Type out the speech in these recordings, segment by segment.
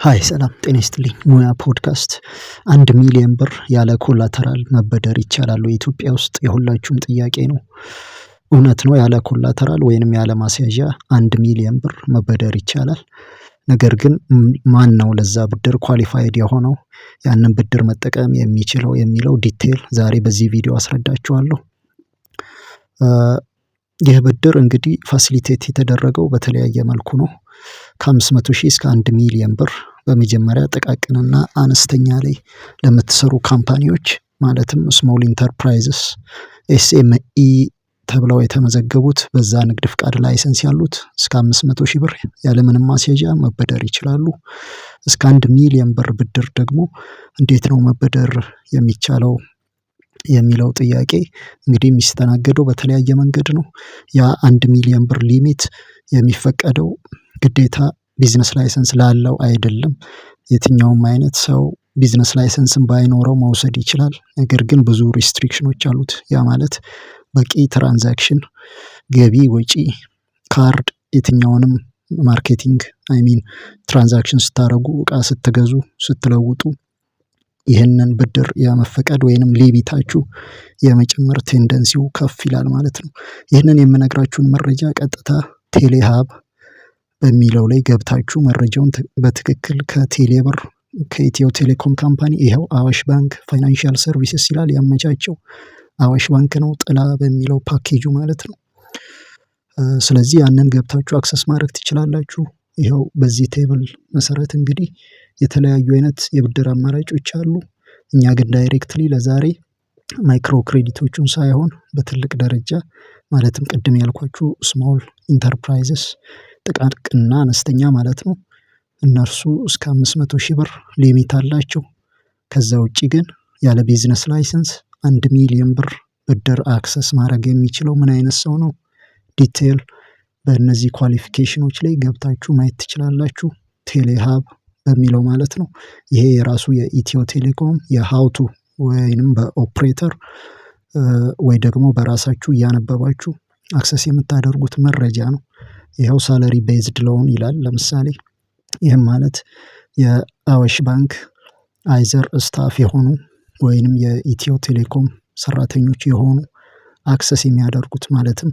ሃይ ሰላም ጤና ይስጥልኝ ሙያ ፖድካስት 1,000,000 ብር ያለ ኮላተራል መበደር ይቻላል ወይ? ኢትዮጵያ ውስጥ የሁላችሁም ጥያቄ ነው። እውነት ነው ያለ ኮላተራል ወይንም ያለ ማስያዣ 1,000,000 ብር መበደር ይቻላል። ነገር ግን ማነው ለዛ ብድር ኳሊፋይድ የሆነው ያንን ብድር መጠቀም የሚችለው የሚለው ዲቴል ዛሬ በዚህ ቪዲዮ አስረዳችኋለሁ። ይህ ብድር እንግዲህ ፋሲሊቴት የተደረገው በተለያየ መልኩ ነው። ከ500,000 እስከ 1,000,000 ብር በመጀመሪያ ጥቃቅንና አነስተኛ ላይ ለምትሰሩ ካምፓኒዎች ማለትም ስሞል ኢንተርፕራይዝስ ኤስኤምኢ ተብለው የተመዘገቡት በዛ ንግድ ፍቃድ ላይሰንስ ያሉት እስከ 500,000 ብር ያለምንም ማስያዣ መበደር ይችላሉ። እስከ 1,000,000 ብር ብድር ደግሞ እንዴት ነው መበደር የሚቻለው? የሚለው ጥያቄ እንግዲህ የሚስተናገደው በተለያየ መንገድ ነው። ያ 1,000,000 ብር ሊሚት የሚፈቀደው ግዴታ ቢዝነስ ላይሰንስ ላለው አይደለም። የትኛውም አይነት ሰው ቢዝነስ ላይሰንስም ባይኖረው መውሰድ ይችላል። ነገር ግን ብዙ ሪስትሪክሽኖች አሉት። ያ ማለት በቂ ትራንዛክሽን ገቢ ወጪ ካርድ የትኛውንም ማርኬቲንግ ትራንዛክሽን ስታደርጉ እቃ ስትገዙ ስትለውጡ ይህንን ብድር የመፈቀድ ወይንም ሊሚታችሁ የመጨመር ቴንደንሲው ከፍ ይላል ማለት ነው። ይህንን የምነግራችሁን መረጃ ቀጥታ ቴሌሃብ በሚለው ላይ ገብታችሁ መረጃውን በትክክል ከቴሌብር ከኢትዮ ቴሌኮም ካምፓኒ ይኸው አዋሽ ባንክ ፋይናንሻል ሰርቪስስ ይላል ያመቻቸው አዋሽ ባንክ ነው ጥላ በሚለው ፓኬጁ ማለት ነው። ስለዚህ ያንን ገብታችሁ አክሰስ ማድረግ ትችላላችሁ። ይኸው በዚህ ቴብል መሰረት እንግዲህ የተለያዩ አይነት የብድር አማራጮች አሉ። እኛ ግን ዳይሬክትሊ ለዛሬ ማይክሮ ክሬዲቶቹን ሳይሆን በትልቅ ደረጃ ማለትም ቅድም ያልኳችሁ ስሞል ኢንተርፕራይዝስ ጥቃቅንና አነስተኛ ማለት ነው። እነርሱ እስከ 500,000 ብር ሊሚት አላቸው። ከዛ ውጪ ግን ያለ ቢዝነስ ላይሰንስ 1,000,000 ብር ብድር አክሰስ ማድረግ የሚችለው ምን አይነት ሰው ነው? ዲቴል በእነዚህ ኳሊፊኬሽኖች ላይ ገብታችሁ ማየት ትችላላችሁ። ቴሌሃብ በሚለው ማለት ነው። ይሄ የራሱ የኢትዮ ቴሌኮም የሃውቱ ወይንም በኦፕሬተር ወይ ደግሞ በራሳችሁ እያነበባችሁ አክሰስ የምታደርጉት መረጃ ነው። ይኸው ሳለሪ ቤዝድ ሎን ይላል ለምሳሌ ይህም ማለት የአዋሽ ባንክ አይዘር ስታፍ የሆኑ ወይንም የኢትዮ ቴሌኮም ሰራተኞች የሆኑ አክሰስ የሚያደርጉት ማለትም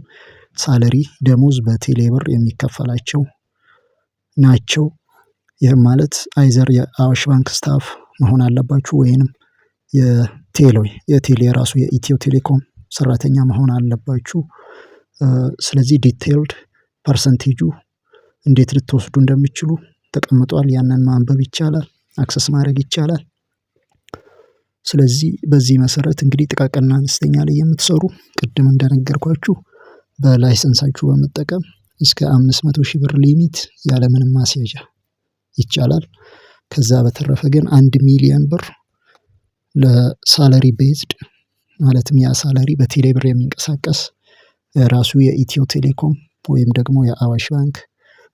ሳለሪ ደሞዝ በቴሌብር የሚከፈላቸው ናቸው። ይህም ማለት አይዘር የአዋሽ ባንክ ስታፍ መሆን አለባችሁ ወይንም የቴሌ ራሱ የኢትዮ ቴሌኮም ሰራተኛ መሆን አለባችሁ። ስለዚህ ዲቴይልድ ፐርሰንቴጁ እንዴት ልትወስዱ እንደምትችሉ ተቀምጧል። ያንን ማንበብ ይቻላል፣ አክሰስ ማድረግ ይቻላል። ስለዚህ በዚህ መሰረት እንግዲህ ጥቃቅንና አነስተኛ ላይ የምትሰሩ ቅድም እንደነገርኳችሁ በላይሰንሳችሁ በመጠቀም እስከ 500,000 ብር ሊሚት ያለምንም ማስያዣ ይቻላል። ከዛ በተረፈ ግን 1,000,000 ብር ለሳለሪ ቤዝድ ማለትም ያ ሳለሪ በቴሌ ብር የሚንቀሳቀስ ራሱ የኢትዮ ቴሌኮም ወይም ደግሞ የአዋሽ ባንክ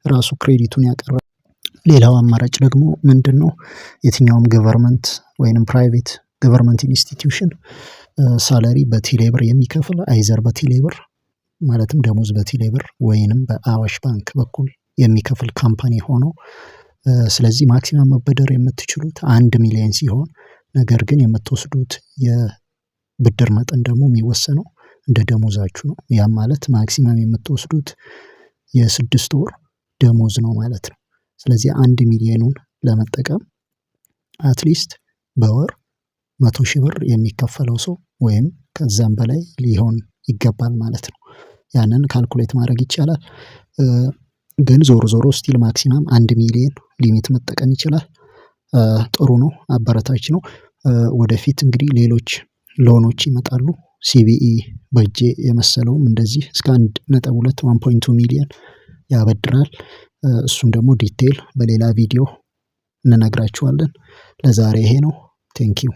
ራሱ ክሬዲቱን ያቀረበ። ሌላው አማራጭ ደግሞ ምንድነው? የትኛውም ገቨርንመንት ወይንም ፕራይቬት ገቨርንመንት ኢንስቲትዩሽን ሳለሪ በቴሌ ብር የሚከፍል አይዘር በቴሌ ብር ማለትም ደሞዝ በቴሌ ብር ወይንም በአዋሽ ባንክ በኩል የሚከፍል ካምፓኒ ሆኖ ስለዚህ ማክሲመም መበደር የምትችሉት 1,000,000 ሲሆን ነገር ግን የምትወስዱት የብድር መጠን ደግሞ የሚወሰነው እንደ ደሞዛችሁ ነው። ያም ማለት ማክሲመም የምትወስዱት የ6 ወር ደሞዝ ነው ማለት ነው። ስለዚህ 1,000,000ን ለመጠቀም አትሊስት በወር 100,000 ብር የሚከፈለው ሰው ወይም ከዛም በላይ ሊሆን ይገባል ማለት ነው። ያንን ካልኩሌት ማድረግ ይቻላል። ግን ዞሮ ዞሮ ስቲል ማክሲመም 1,000,000 ሊሚት መጠቀም ይችላል። ጥሩ ነው፣ አበረታች ነው። ወደፊት እንግዲህ ሌሎች ሎኖች ይመጣሉ። ሲቢኢ በጄ የመሰለውም እንደዚህ እስከ 1.2 1.2 ሚሊዮን ያበድራል። እሱን ደግሞ ዲቴል በሌላ ቪዲዮ እንነግራችኋለን። ለዛሬ ይሄ ነው። ቴንኪው